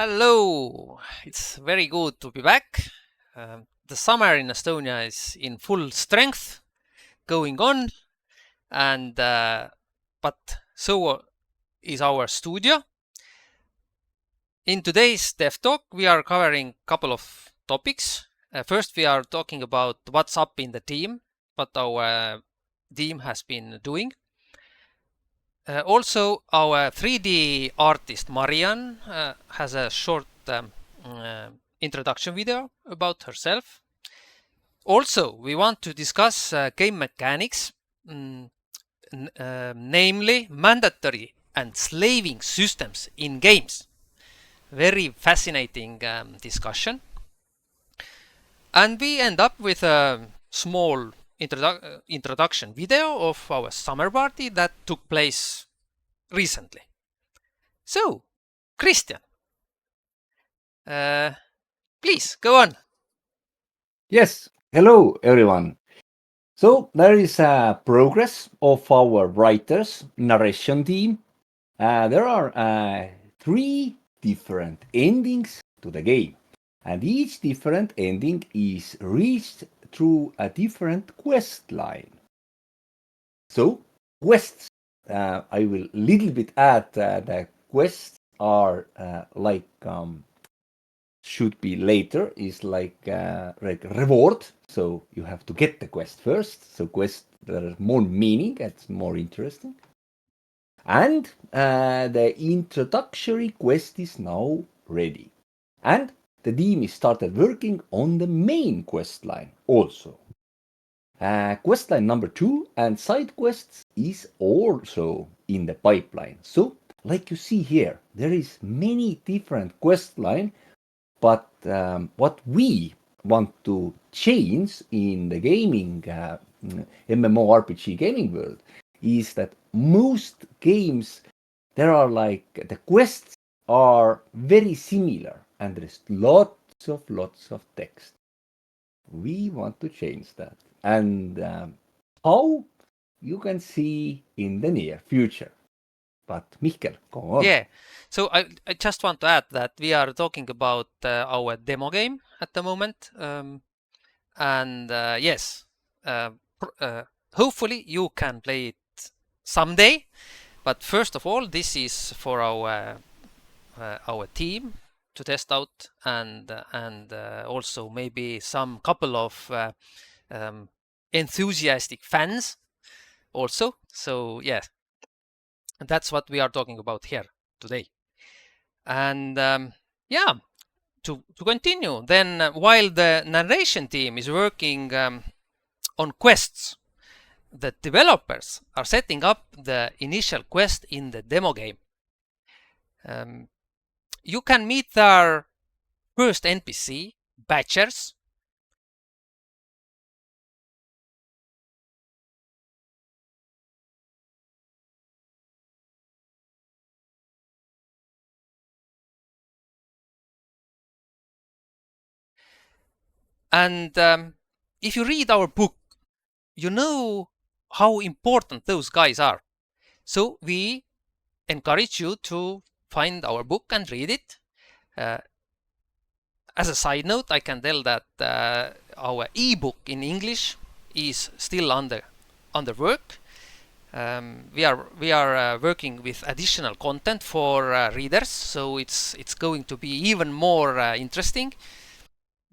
Hello, it's very good to be back. The summer in Estonia is in full strength going on, and but so is our studio. In today's Dev Talk, we are covering a couple of topics. First, we are talking about what's up in the team, what our team has been doing. Also, our 3D artist Mariann has a short introduction video about herself. Also, we want to discuss game mechanics, namely mandatory and slaving systems in games. Very fascinating discussion. And we end up with a small introduction video of our summer party that took place recently. So, Christian, please go on. Yes, hello everyone. So there is a progress of our writers narration team. There are 3 different endings to the game, and each different ending is reached through a different quest line. So quests, I will little bit add the quests are like should be later is like reward. So you have to get the quest first. So quest there's more meaning. It's more interesting. And the introductory quest is now ready. And the team is started working on the main quest line also. Quest line number 2 and side quests is also in the pipeline. So like you see here, there is many different quest line. But what we want to change in the gaming MMORPG gaming world is that most games there are like the quests are very similar and there's lots of text. We want to change that, and how you can see in the near future. But Mihkel, go on. Yeah, so I just want to add that we are talking about our demo game at the moment, and yes, hopefully you can play it someday. But first of all, this is for our team to test out, and also maybe some couple of enthusiastic fans also. So yeah, that's what we are talking about here today. And yeah, to continue, then while the narration team is working on quests, the developers are setting up the initial quest in the demo game. You can meet our first NPC, Badgers. And if you read our book, you know how important those guys are. So we encourage you to find our book and read it. As a side note, I can tell that our ebook in English is still under work. We are working with additional content for readers, so it's going to be even more interesting.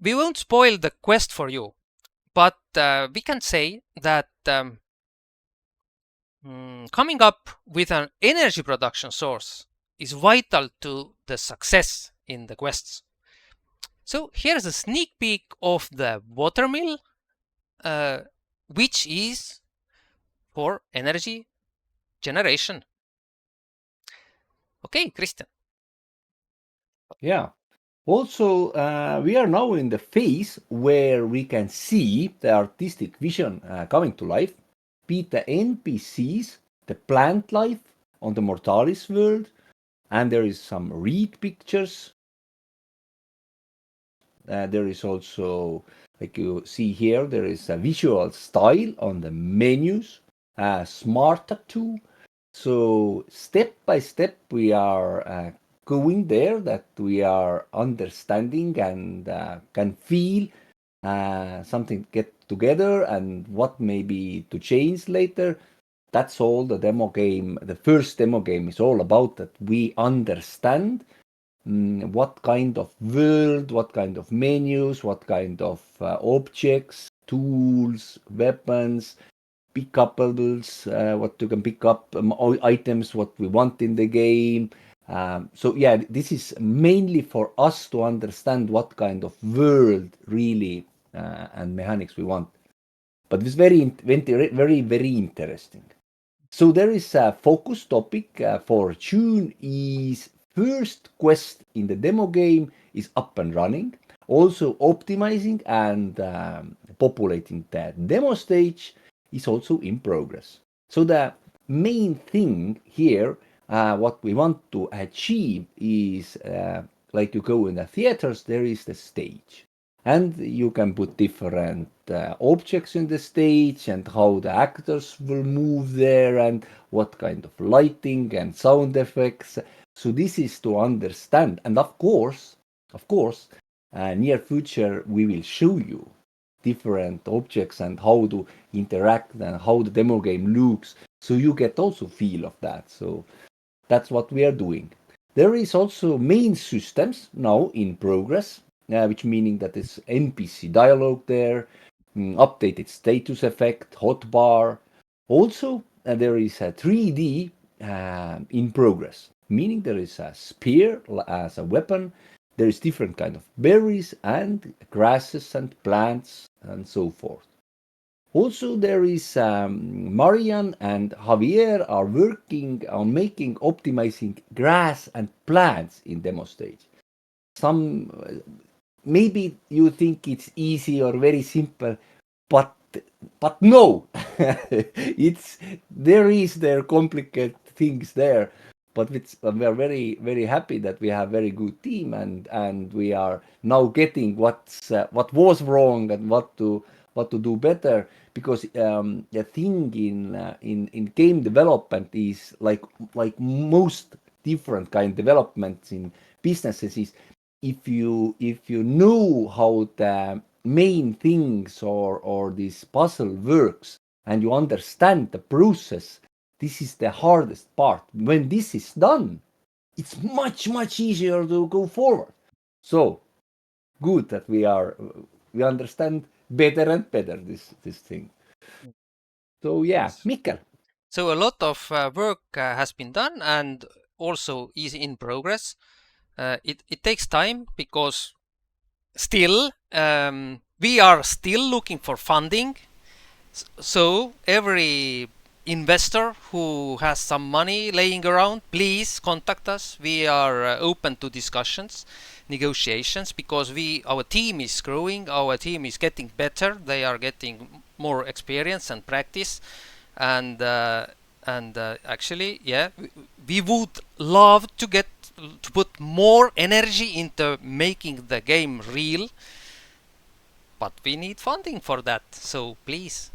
We won't spoil the quest for you, but we can say that coming up with an energy production source is vital to the success in the quests. So here's a sneak peek of the watermill, which is for energy generation. Okay, Christian. Yeah. Also, we are now in the phase where we can see the artistic vision coming to life, be it the NPCs, the plant life on the Mortalis world, and there is some reed pictures. There is also, like you see here, there is a visual style on the menus, smart tattoo. So step by step, we are going there, that we are understanding and can feel something get together and what maybe to change later. That's all the demo game, the first demo game is all about, that we understand what kind of world, what kind of menus, what kind of objects, tools, weapons, pickables, what you can pick up, items, what we want in the game. So yeah, this is mainly for us to understand what kind of world really and mechanics we want. But it's very interesting. So there is a focus topic for June is first quest in the demo game is up and running. Also optimizing and populating the demo stage is also in progress. So the main thing here, what we want to achieve is like you go in the theaters, there is the stage. And you can put different objects in the stage and how the actors will move there and what kind of lighting and sound effects. So this is to understand. And of course, near future we will show you different objects and how to interact and how the demo game looks. So you get also feel of that. So that's what we are doing. There is also main systems now in progress, which meaning that is NPC dialogue there, updated status effect, hotbar. Also, there is a 3D in progress, meaning there is a spear as a weapon. There is different kind of berries and grasses and plants and so forth. Also, there is Mariann and Javier are working on making optimizing grass and plants in demo stage. Some maybe you think it's easy or very simple, but no, it's there complicated things there. But we are very happy that we have very good team and we are now getting what was wrong and what to do better, because the thing in game development is like most different kind of developments in businesses is, if you know how the main things or this puzzle works and you understand the process, this is the hardest part. When this is done, it's much easier to go forward. So good that we understand better and better this thing. So yeah, Yes. Mikkel. So a lot of work has been done and also is in progress. It takes time because still we are still looking for funding. So every investor who has some money laying around, please contact us. We are open to discussions, negotiations, because our team is growing, our team is getting better, they are getting more experience and practice, and actually, yeah, we would love to put more energy into making the game real, but we need funding for that. So please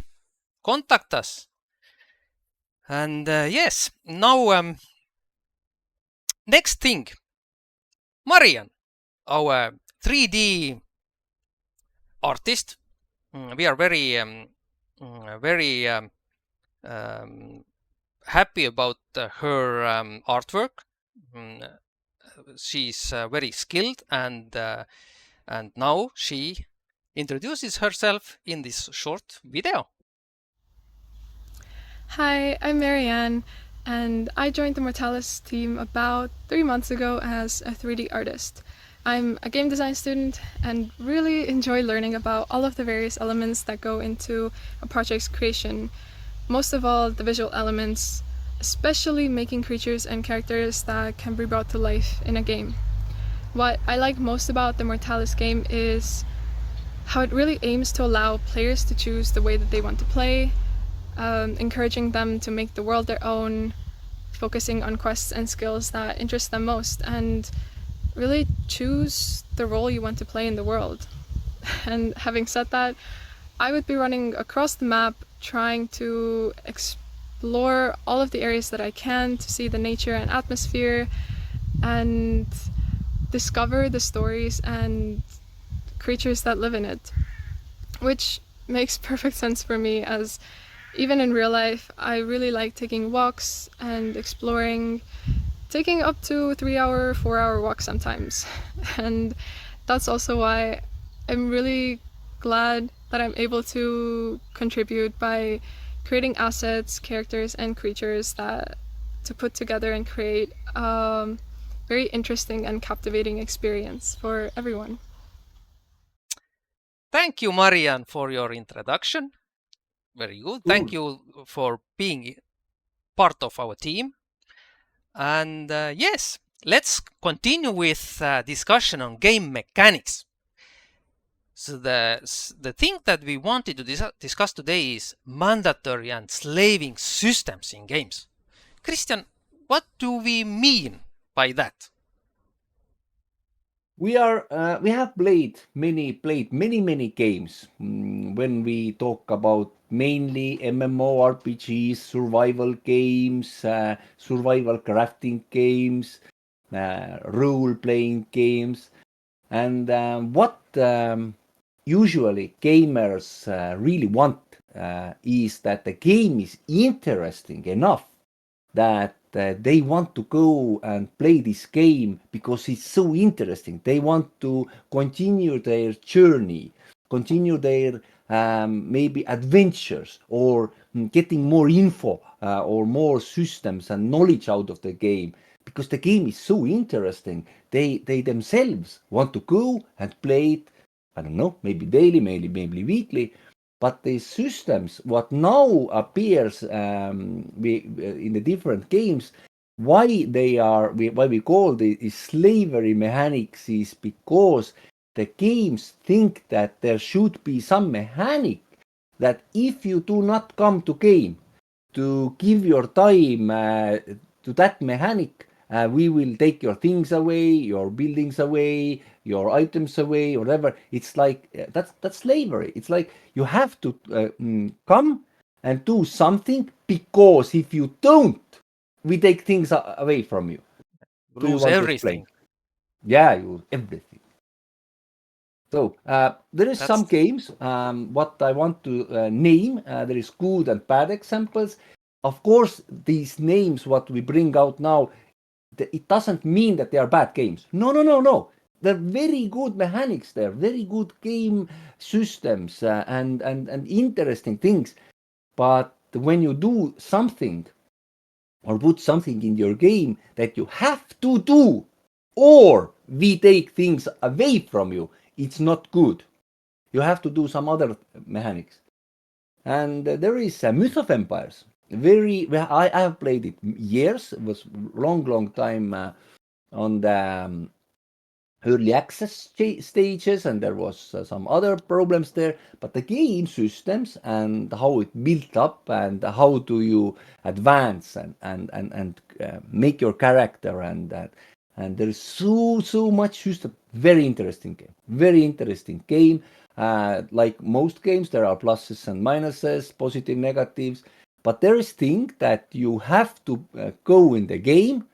contact us. And yes, now next thing, Mariann, our 3D artist. We are very happy about her artwork. She's very skilled, and now she introduces herself in this short video. Hi, I'm Mariann, and I joined the Mortalis team about 3 months ago as a 3D artist. I'm a game design student and really enjoy learning about all of the various elements that go into a project's creation. Most of all, the visual elements, especially making creatures and characters that can be brought to life in a game. What I like most about the Mortalis game is how it really aims to allow players to choose the way that they want to play, encouraging them to make the world their own, focusing on quests and skills that interest them most, and really choose the role you want to play in the world. And having said that, I would be running across the map trying to explore all of the areas that I can to see the nature and atmosphere, and discover the stories and creatures that live in it, which makes perfect sense for me, as even in real life I really like taking walks and exploring, taking up to 3-hour, 4-hour walks sometimes. And that's also why I'm really glad that I'm able to contribute by creating assets, characters, and creatures that to put together and create a very interesting and captivating experience for everyone. Thank you, Mariann, for your introduction. Very good. Thank you for being part of our team. And yes, let's continue with discussion on game mechanics. So the thing that we wanted to discuss today is mandatory and slaving systems in games. Christian, what do we mean by that? We have played many games. When we talk about mainly MMORPGs, survival games, survival crafting games, role playing games, and what usually gamers really want is that the game is interesting enough that they want to go and play this game because it's so interesting. They want to continue their journey, continue their maybe adventures, or getting more info or more systems and knowledge out of the game, because the game is so interesting. They themselves want to go and play it, I don't know, maybe daily, maybe weekly. But the systems, what now appears in the different games, why we call the slavery mechanics, is because the games think that there should be some mechanic that if you do not come to game to give your time to that mechanic, we will take your things away, your buildings away, your items away, or whatever. It's like that's slavery. It's like you have to come and do something, because if you don't, we take things away from you. Do you Lose want to everything. explain? Yeah, you lose everything. So there is some games. What I want to name, there is good and bad examples. Of course, these names, what we bring out now, it doesn't mean that they are bad games. No. They're very good mechanics. They're very good game systems and interesting things. But when you do something or put something in your game that you have to do, or we take things away from you, it's not good. You have to do some other mechanics. And there is Myth of Empires. I have played it years. It was long time on the early access stages, and there was some other problems there. But the game systems and how it built up and how do you advance and make your character, and there is so much system. Very interesting game. Very interesting game. Like most games, there are pluses and minuses, positive, negatives. But there is thing that you have to go in the game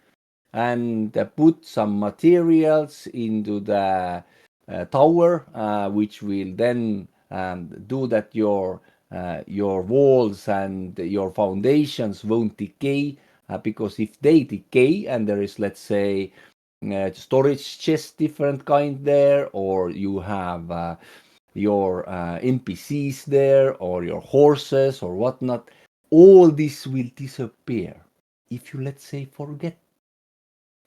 and put some materials into the tower, which will then do that your walls and your foundations won't decay, because if they decay and there is, let's say, storage chest different kind there, or you have your NPCs there, or your horses or whatnot, all this will disappear if you, let's say, forget.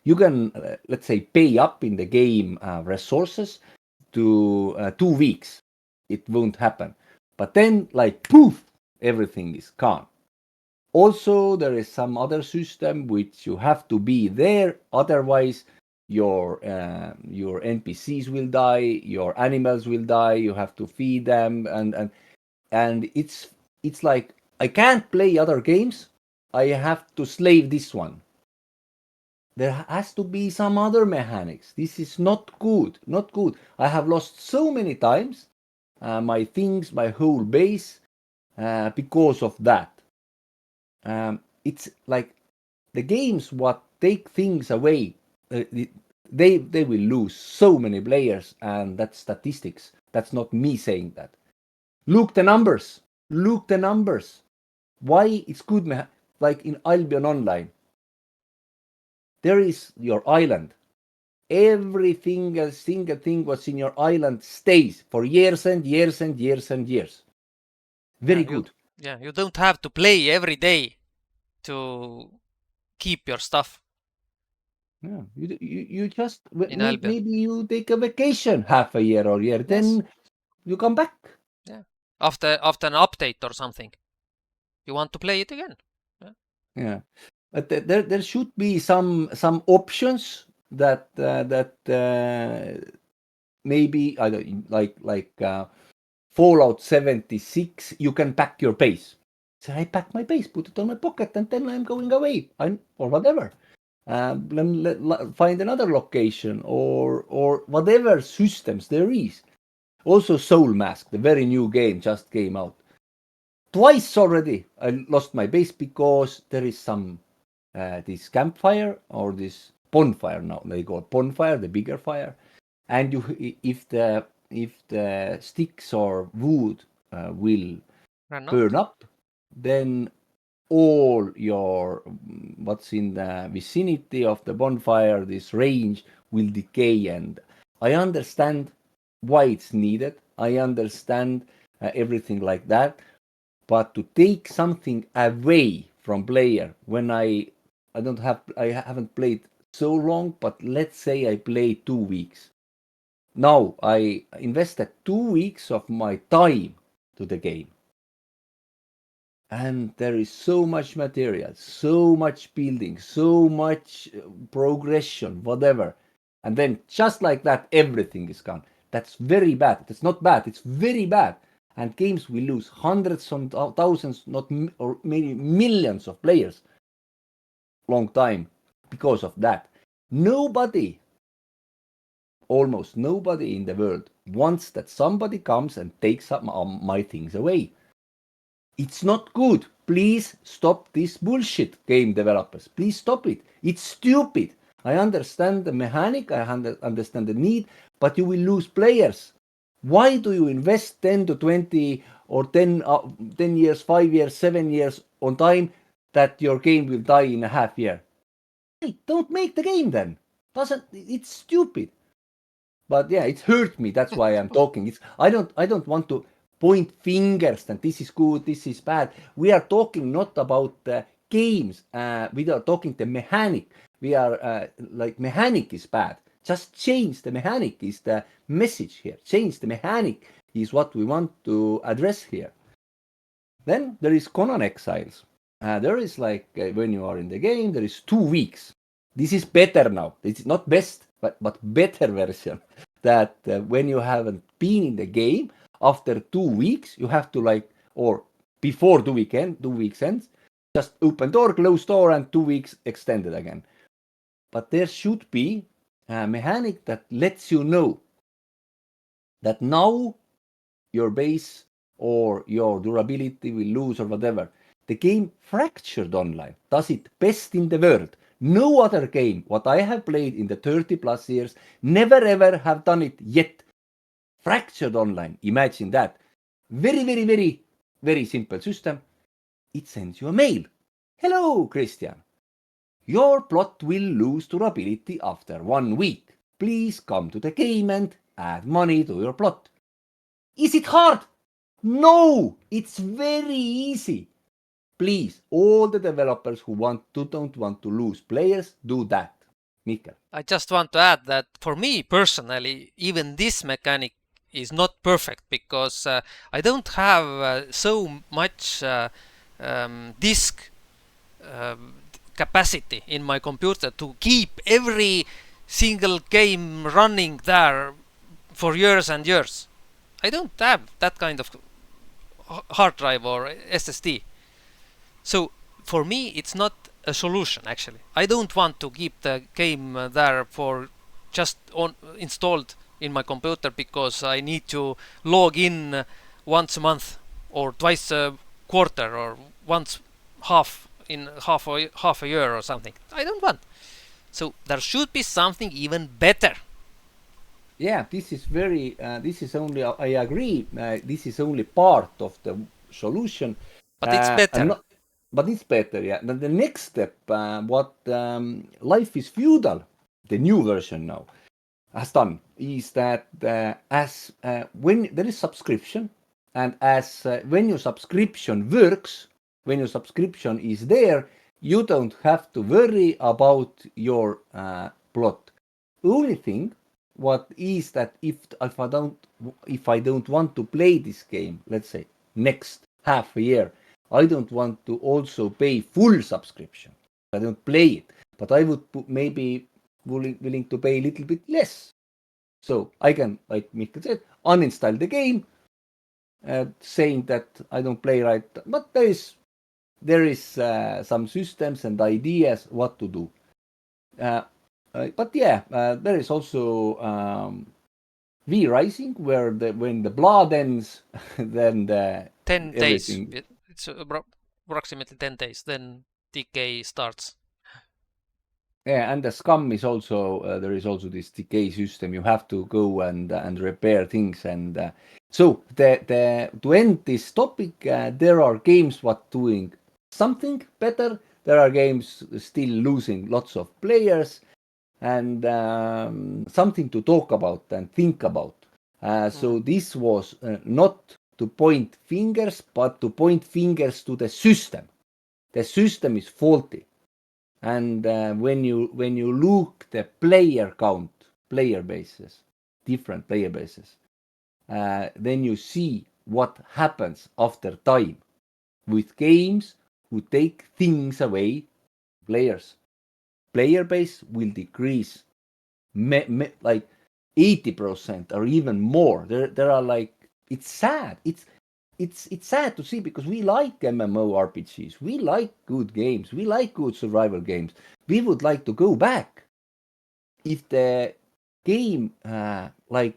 You can, let's say, pay up in the game resources to 2 weeks. It won't happen. But then, like, poof, everything is gone. Also, there is some other system which you have to be there, otherwise your NPCs will die, your animals will die, you have to feed them, and it's like, I can't play other games, I have to slave this one. There has to be some other mechanics. This is not good, not good. I have lost so many times my things, my whole base, because of that. It's like the games what take things away, they will lose so many players, and that's statistics. That's not me saying that. Look the numbers. Look the numbers. Why it's good, like in Albion Online. There is your island. Everything, a single thing was in your island stays for years and years and years and years. Very good. You don't have to play every day to keep your stuff. Yeah, you just maybe you take a vacation half a year or year, then you come back. Yeah, after an update or something, you want to play it again. Yeah, but there should be some options that maybe I don't like Fallout 76. You can pack your base. So I pack my base, put it on my pocket, and then I'm going away, or whatever. Find another location or whatever systems there is. Also, Soul Mask, the very new game, just came out. Twice already I lost my base because there is some this campfire or this bonfire now. They call it bonfire, the bigger fire, and if the sticks or wood will burn up, then all your what's in the vicinity of the bonfire, this range, will decay. And I understand why it's needed. I understand everything like that. But to take something away from player when I haven't played so long, but let's say I played 2 weeks. Now I invested 2 weeks of my time to the game. And there is so much material, so much building, so much progression, whatever. And then just like that, everything is gone. That's very bad. That's not bad. It's very bad. And games will lose hundreds of thousands, or maybe millions of players. Long time because of that. Almost nobody in the world wants that somebody comes and takes my things away. It's not good. Please stop this bullshit, game developers. Please stop it. It's stupid. I understand the mechanic, I understand the need, but you will lose players. Why do you invest 10 to 20 or 10 years, 5 years, 7 years on time that your game will die in a half year? Don't make the game then. It's stupid. But yeah, it hurt me. That's why I'm talking. I don't want to point fingers and this is good, this is bad. We are talking not about games. We are talking the mechanic. We are like mechanic is bad. Just change the mechanic is the message here. Change the mechanic is what we want to address here. Then there is Conan Exiles. There is like when you are in the game, there is 2 weeks. This is better now. It's not best, but better version. That when you haven't been in the game, after 2 weeks, you have to or before 2 weeks ends, just open door, close door, and 2 weeks extended again. But there should be a mechanic that lets you know that now your base or your durability will lose or whatever. The game Fractured Online does it best in the world. No other game, what I have played in the 30 plus years, never ever have done it yet. Fractured Online, imagine that. Very, very, very, very simple system. It sends you a mail. Hello, Christian. Your plot will lose durability after 1 week. Please come to the game and add money to your plot. Is it hard? No, it's very easy. Please, all the developers who don't want to lose players, do that. Mikael. I just want to add that for me personally, even this mechanic is not perfect because I don't have so much disk capacity in my computer to keep every single game running there for years and years. I don't have that kind of hard drive or SSD. So for me, it's not a solution actually. I don't want to keep the game there for just installed in my computer because I need to log in once a month or twice a quarter or once half a year or something. I don't want. So there should be something even better. Yeah, this is very. This is only. I agree. This is only part of the solution. But it's better. But it's better. Yeah. Then the next step, what Life is Feudal, the new version now, has done is that as when there is subscription, and as when your subscription works, when your subscription is there, you don't have to worry about your plot. Only thing what is that if I don't want to play this game, let's say next half a year, I don't want to also pay full subscription. I don't play it, but I would maybe willing to pay a little bit less. So I can, like Mika said, uninstall the game, saying that I don't play right. But there is some systems and ideas what to do. But yeah, there is also V-Rising, where when the blood ends, then 10 everything. days. It's approximately 10 days. Then decay starts. Yeah, and the Scum is also there is also this decay system. You have to go and repair things, and so to end this topic, there are games what doing something better. There are games still losing lots of players, and something to talk about and think about. So this was not to point fingers, but to point fingers to the system. The system is faulty. And when you look the player count, player bases, different player bases, then you see what happens after time with games who take things away. Player base will decrease like 80% or even more. There are like, it's sad. It's sad to see, because we like MMORPGs, we like good games, we like good survival games. We would like to go back if the game like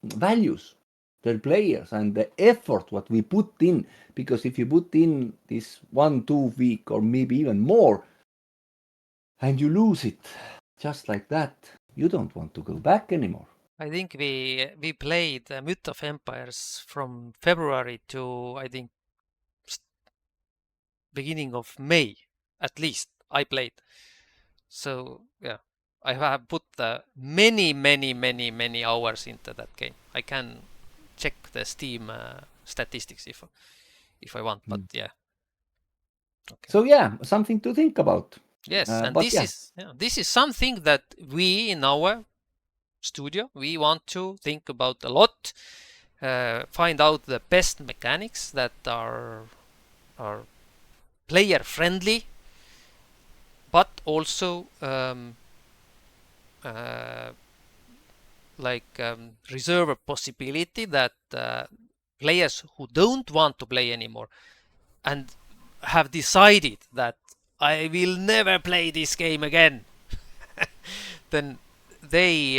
values the players and the effort what we put in. Because if you put in this 1-2 week or maybe even more, and you lose it just like that, you don't want to go back anymore. I think we played Myth of Empires from February to, I think, beginning of May, at least I played. So yeah, I have put many hours into that game. I can check the Steam statistics if I want, but yeah. Okay. So yeah, something to think about. Yes, and this is something that we in our studio we want to think about a lot. Find out the best mechanics that are player friendly, but also reserve a possibility that players who don't want to play anymore and have decided that I will never play this game again, then they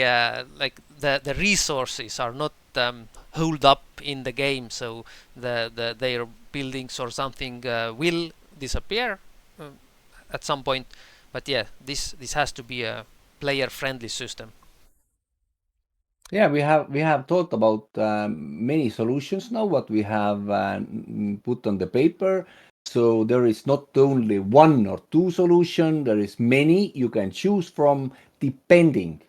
the resources are not hold up in the game, so their buildings or something will disappear at some point. But yeah, this has to be a player friendly system. Yeah, we have thought about many solutions now, what we have put on the paper. So there is not only one or two solution, there is many you can choose from, depending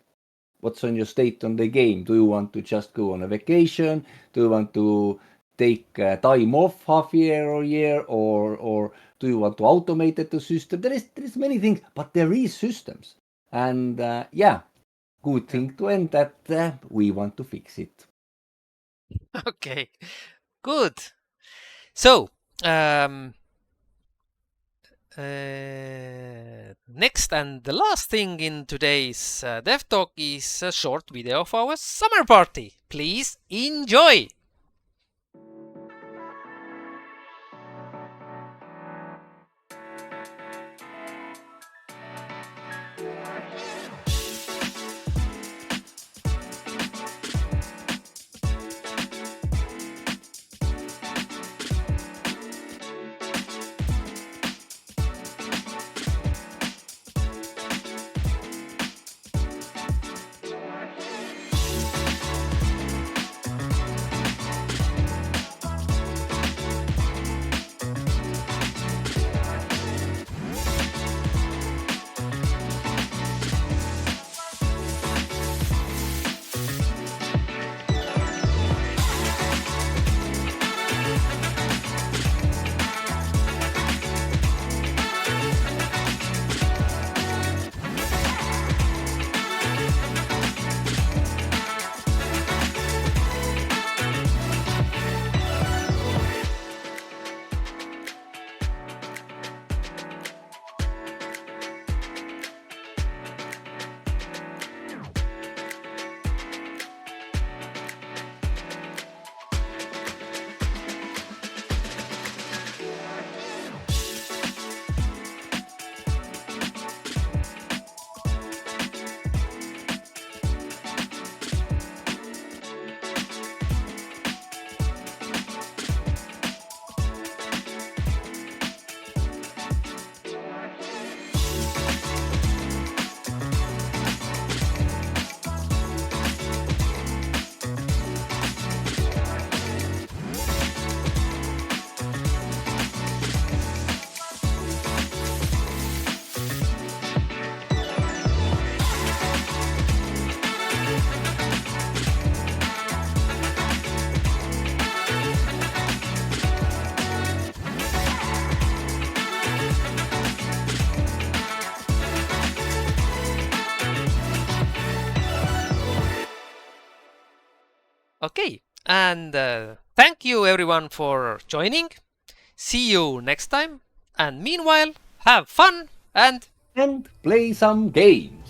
what's on your state on the game. Do you want to just go on a vacation? Do you want to take time off half year or year, or do you want to automate the system? There is many things, but there is systems, and yeah, good thing to end that we want to fix it. Okay, good. So next and the last thing in today's Dev Talk is a short video of our summer party. Please enjoy! Okay, and thank you everyone for joining. See you next time, and meanwhile, have fun and play some games.